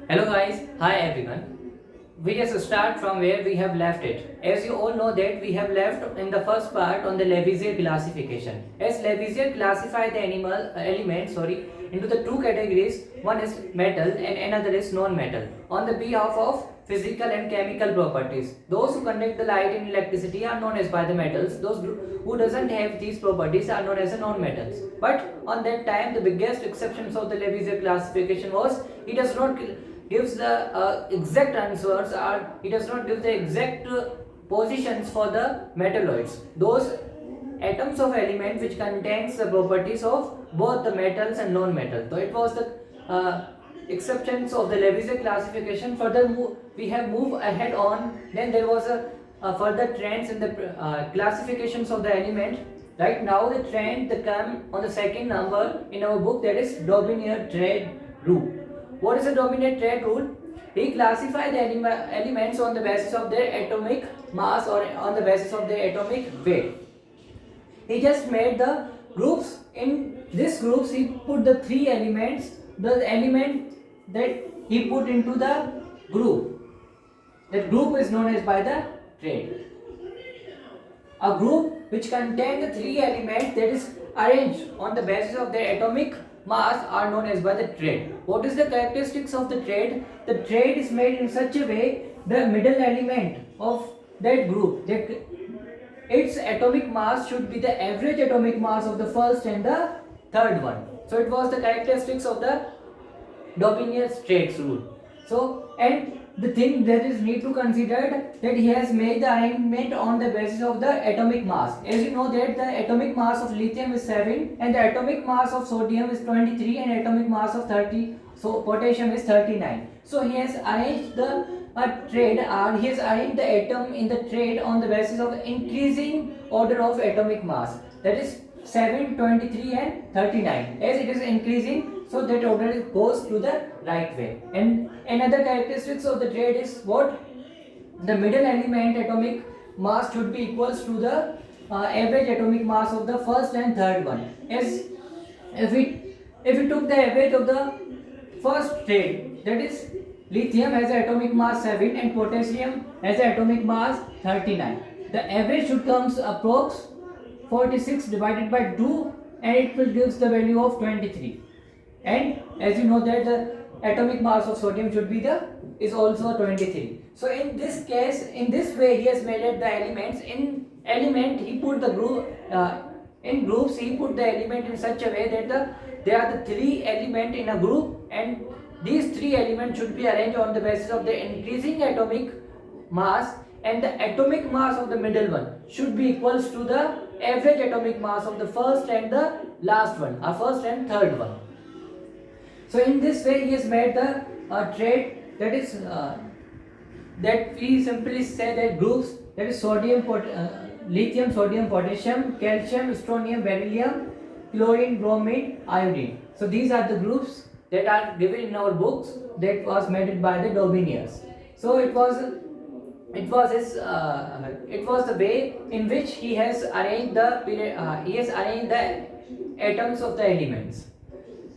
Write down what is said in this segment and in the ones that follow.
Hello guys, hi everyone. We just start from where we have left it. As you all know that we have left in the first part on the Lavoisier classification. As Lavoisier classified the element into the two categories. One is metal and another is non-metal. On the behalf of physical and chemical properties. Those who conduct the light and electricity are known as by the metals. Those who doesn't have these properties are known as the non-metals. But on that time, the biggest exceptions of the Lavoisier classification was it does not gives the exact answers, or it does not give the exact positions for the metalloids, those atoms of element which contains the properties of both the metals and non-metal. So it was the exceptions of the Lavoisier classification. Further we have moved ahead on, then there was a further trends in the classifications of the element. Right now the trend that come on the second number in our book, that is Daubigny trade rule. What is the Daubigny trade rule? He classified the elements on the basis of their atomic mass or on the basis of their atomic weight. He just made the groups. In these groups he put the three elements, the element that he put into the group. That group is known as by the trade. A group which contains the three elements that is arranged on the basis of their atomic mass are known as by the trade. What is the characteristics of the trade? The trade is made in such a way the middle element of that group, that its atomic mass should be the average atomic mass of the first and the third one. So it was the characteristics of the Daubigny's trade rule. So, and the thing that is need to consider that he has made the arrangement on the basis of the atomic mass. As you know that the atomic mass of lithium is 7 and the atomic mass of sodium is 23 and atomic mass of 30, so potassium is 39. So he has arranged the trade, or he has arranged the atom in the trade on the basis of increasing order of atomic mass, that is 7, 23 and 39. As it is increasing, so that order goes to the right way. And another characteristics of the trade is what? The middle element atomic mass should be equals to the average atomic mass of the first and third one. As if we took the average of the first trade, that is lithium has an atomic mass 7 and potassium has an atomic mass 39. The average should comes approx 46 divided by 2 and it will gives the value of 23. And as you know that the atomic mass of sodium should be the is also 23. So in this case, in this way he has made the elements. In element he put the group in groups he put the element in such a way that there are the three element in a group, and these three elements should be arranged on the basis of the increasing atomic mass, and the atomic mass of the middle one should be equals to the average atomic mass of the first and the last one, or first and third one. So in this way he has made the trade, that is that we simply say that groups, that is lithium, sodium, potassium, calcium, strontium, beryllium, chlorine, bromine, iodine. So these are the groups that are given in our books that was made by the Daubigny's. So it was the way in which he has arranged the atoms of the elements.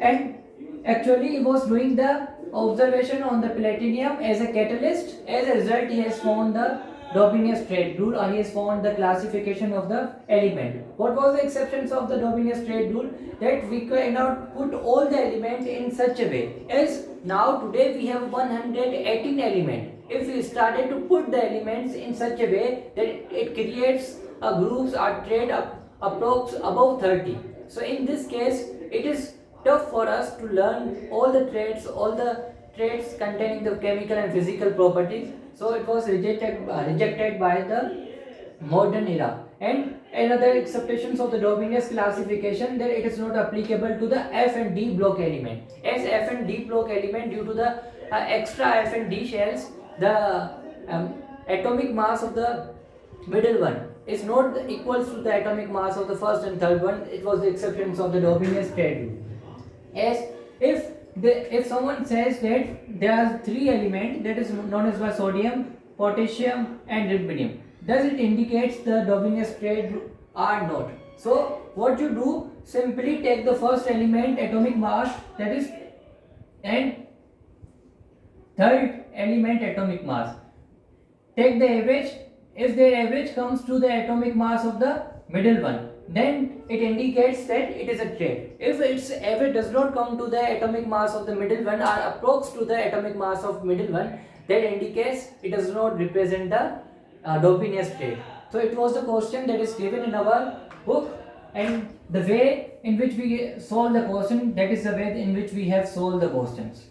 And actually he was doing the observation on the platinum as a catalyst. As a result he has found the Daubigny's trade rule, or he has found the classification of the element. What was the exceptions of the Daubigny's trade rule? That we cannot put all the elements in such a way. As now today we have 118 elements. If we started to put the elements in such a way that it creates a groups or trade approx above 30. So in this case it is tough for us to learn all the traits containing the chemical and physical properties. So it was rejected by the modern era. And another acceptations of the Daubigny's classification, that it is not applicable to the F and D block element. As F and D block element, due to the extra F and D shells, the atomic mass of the middle one is not equals to the atomic mass of the first and third one. It was the exceptions of the Daubigny's trade rule. As if someone says that there are three elements, that is known as by sodium, potassium and rubidium, does it indicates the Daubigny's trade or not? So what you do, simply take the first element atomic mass, that is, and third element atomic mass. Take the average. If the average comes to the atomic mass of the middle one, then it indicates that it is a trait. If its average does not come to the atomic mass of the middle one or approx to the atomic mass of middle one, that indicates it does not represent the Dobinus trait. So it was the question that is given in our book, and the way in which we solve the question, that is the way in which we have solved the questions.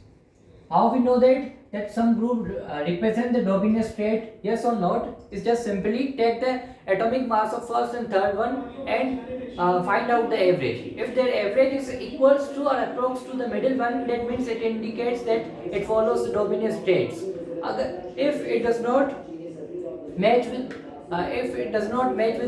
How we know that some group represent the Dobinus trait, yes or not, is just simply take the atomic mass of first and third one and find out the average. If their average is equals to or approx to the middle one, that means it indicates that it follows the Dobinus traits. If it does not match with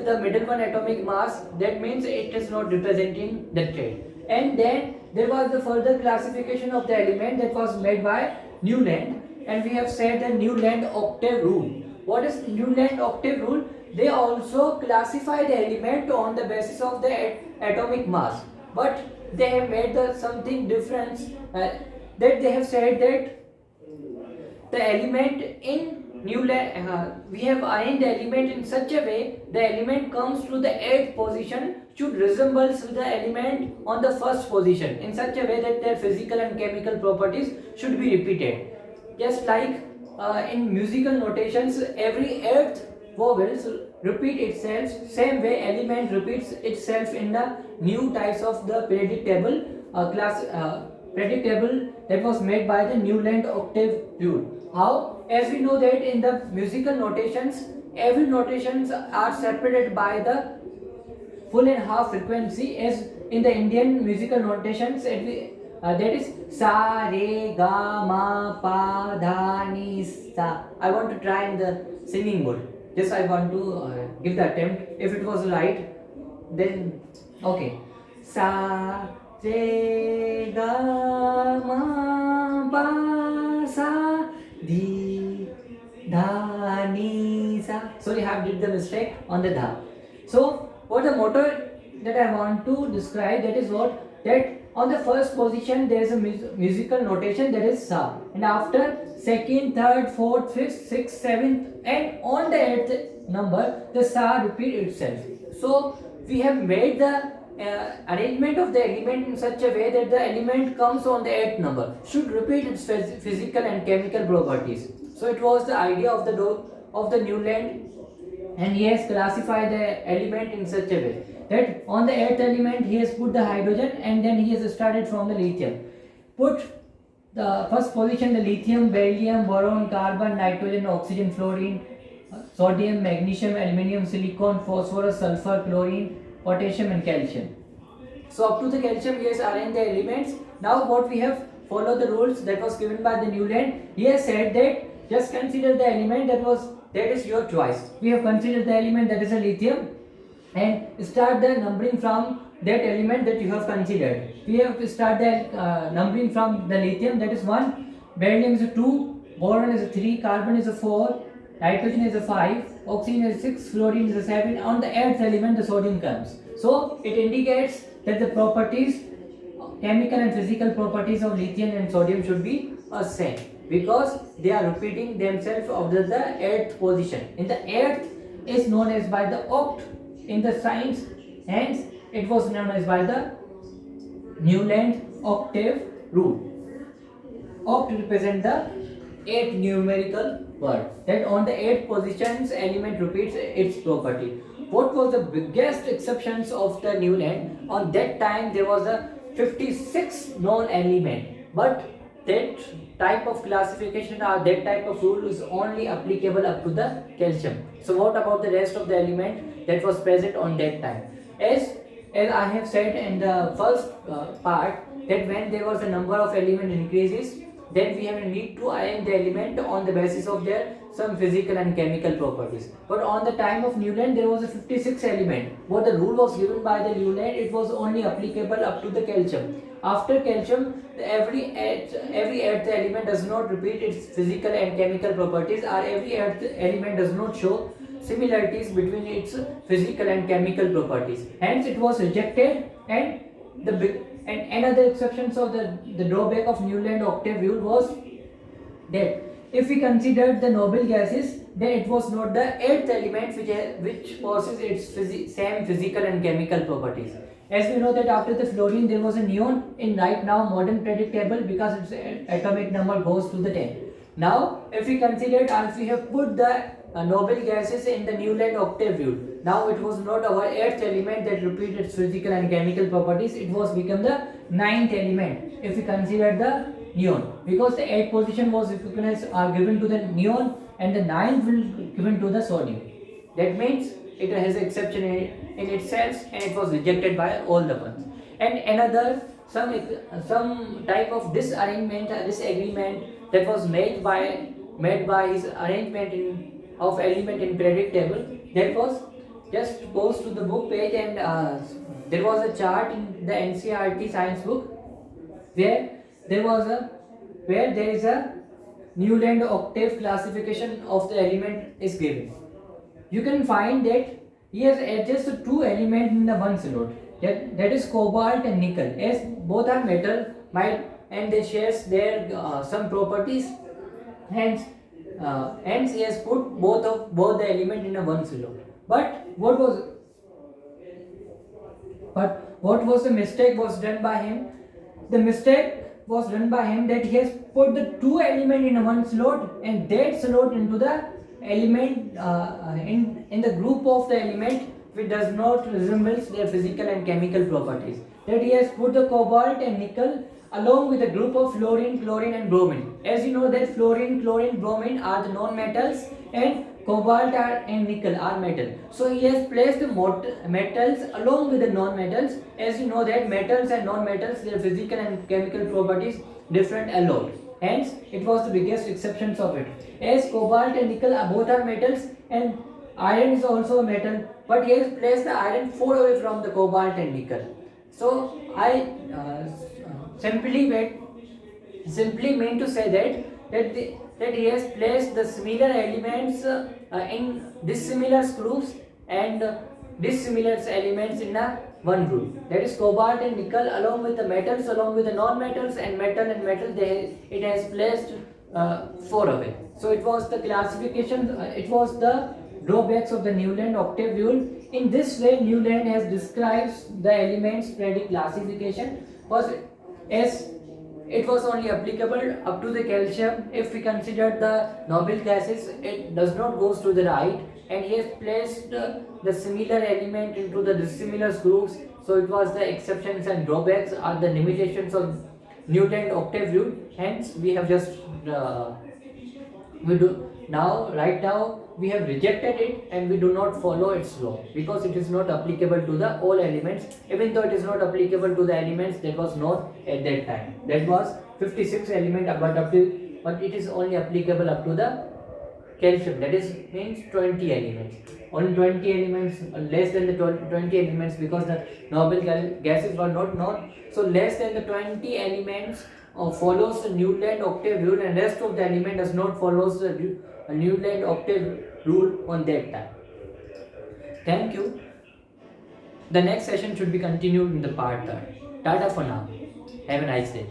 the middle one atomic mass, that means it is not representing the trait. And then there was the further classification of the element that was made by Newland, and we have said the Newland octave rule. What is Newland octave rule? They also classify the element on the basis of the atomic mass, but they have made something different, that they have said that the element in Newland, we have arranged the element in such a way the element comes to the 8th position should resembles the element on the first position in such a way that their physical and chemical properties should be repeated. Just like in musical notations, every 8th vowels repeat itself, same way element repeats itself in the new types of the periodic table that was made by the Newland octave rule. How? As we know that in the musical notations, every notations are separated by the full and half frequency. As in the Indian musical notations, that is sa, re, ga, ma, pa, dha, ni, sa. I want to try in the singing mode. Just I want to give the attempt. If it was right, then okay. Sa, re, ga, ma, pa, sa, di, dha, ni, sa. Sorry, I have did the mistake on the dha. So what the motto that I want to describe, that is what, that on the first position there is a musical notation, that is sa, and after second, third, fourth, fifth, sixth, seventh, and on the 8th number the sa repeat itself. So we have made the arrangement of the element in such a way that the element comes on the 8th number should repeat its physical and chemical properties. So it was the idea of the Newland, and he has classified the element in such a way that on the 8th element he has put the hydrogen, and then he has started from the lithium. Put the first position the lithium, beryllium, boron, carbon, nitrogen, oxygen, fluorine, sodium, magnesium, aluminium, silicon, phosphorus, sulfur, chlorine, potassium, and calcium. So up to the calcium he has arranged the elements. Now what we have followed the rules that was given by the Newland. He has said that just consider the element that is your choice. We have considered the element that is a lithium, and start the numbering from that element that you have considered. We have to start the numbering from the lithium, that is 1, beryllium is a 2, boron is a 3, carbon is a 4, nitrogen is a 5, oxygen is 6, fluorine is a 7. On the 8th element the sodium comes. So it indicates that the properties, chemical and physical properties of lithium and sodium should be same, because they are repeating themselves after the 8th position. In the 8th is known as by the oct in the science, hence it was known as by the Newland octave rule. Oct represent the 8 numerical word, that on the 8th positions element repeats its property. What was the biggest exceptions of the Newland? On that time there was a 56 known element, but that type of classification or that type of rule is only applicable up to the calcium. So what about the rest of the element that was present on that time? As I have said in the first part, that when there was a number of element increases, then we have a need to arrange the element on the basis of their some physical and chemical properties. But on the time of Newland there was a 56 element. What the rule was given by the Newland, it was only applicable up to the calcium. After calcium, every earth element does not repeat its physical and chemical properties, or every earth element does not show similarities between its physical and chemical properties. Hence, it was rejected. And another exceptions of the drawback of Newland-Octave rule was that if we considered the noble gases, then it was not the eighth element which possesses its same physical and chemical properties. As we know that after the fluorine there was a neon in right now modern periodic table because its atomic number goes to the 10. Now if we consider, if we have put the noble gases in the Newland-Octave rule, now it was not our eighth element that repeated its physical and chemical properties, it was become the ninth element if we consider the neon, because the 8th position was recognized given to the neon and the 9th will given to the sodium. That means it has exception in itself and it was rejected by all the ones. And another some type of disagreement that was made by his arrangement of element in periodic table, that was just goes to the book page, and there was a chart in the NCERT science book where there is a Newland-Octave classification of the element is given. You can find that he has adjusted two elements in the one slot. That is cobalt and nickel. As both are metal, and they shares their some properties. Hence he has put both the element in a one slot. But what was the mistake was done by him? The mistake was done by him that he has put the two element in one slot and that slot into the element in the group of the element which does not resemble their physical and chemical properties. That he has put the cobalt and nickel along with a group of fluorine, chlorine and bromine. As you know that fluorine, chlorine, bromine are the non-metals and cobalt and nickel are metal. So he has placed the metals along with the non-metals. As you know that metals and non-metals, their physical and chemical properties different a lot. Hence, it was the biggest exceptions of it. As cobalt and nickel both are metals and iron is also a metal, but he has placed the iron far away from the cobalt and nickel. So I simply mean to say that he has placed the similar elements in dissimilar groups and dissimilar elements in a one group. That is cobalt and nickel along with the metals, along with the non-metals and metal, it has placed far away. So it was the classification, it was the drawbacks of the Newland-Octave rule. In this way, Newland has described the elements periodic classification, as it was only applicable up to the calcium. If we consider the noble gases, it does not goes to the right, and he has placed the similar element into the dissimilar groups. So it was the exceptions and drawbacks are the limitations of Newland-Octave rule. Hence we have just right now we have rejected it and we do not follow its law because it is not applicable to the all elements, even though it is not applicable to the elements that was known at that time. That was 56 element, but it is only applicable up to the calcium, that is means 20 elements. Only 20 elements, less than the 20 elements, because the noble gases were not known. So less than the 20 elements follows the Newland-Octave rule, and rest of the element does not follows the Newland-Octave rule on that time. Thank you. The next session should be continued in the part 3. Tata for now. Have a nice day.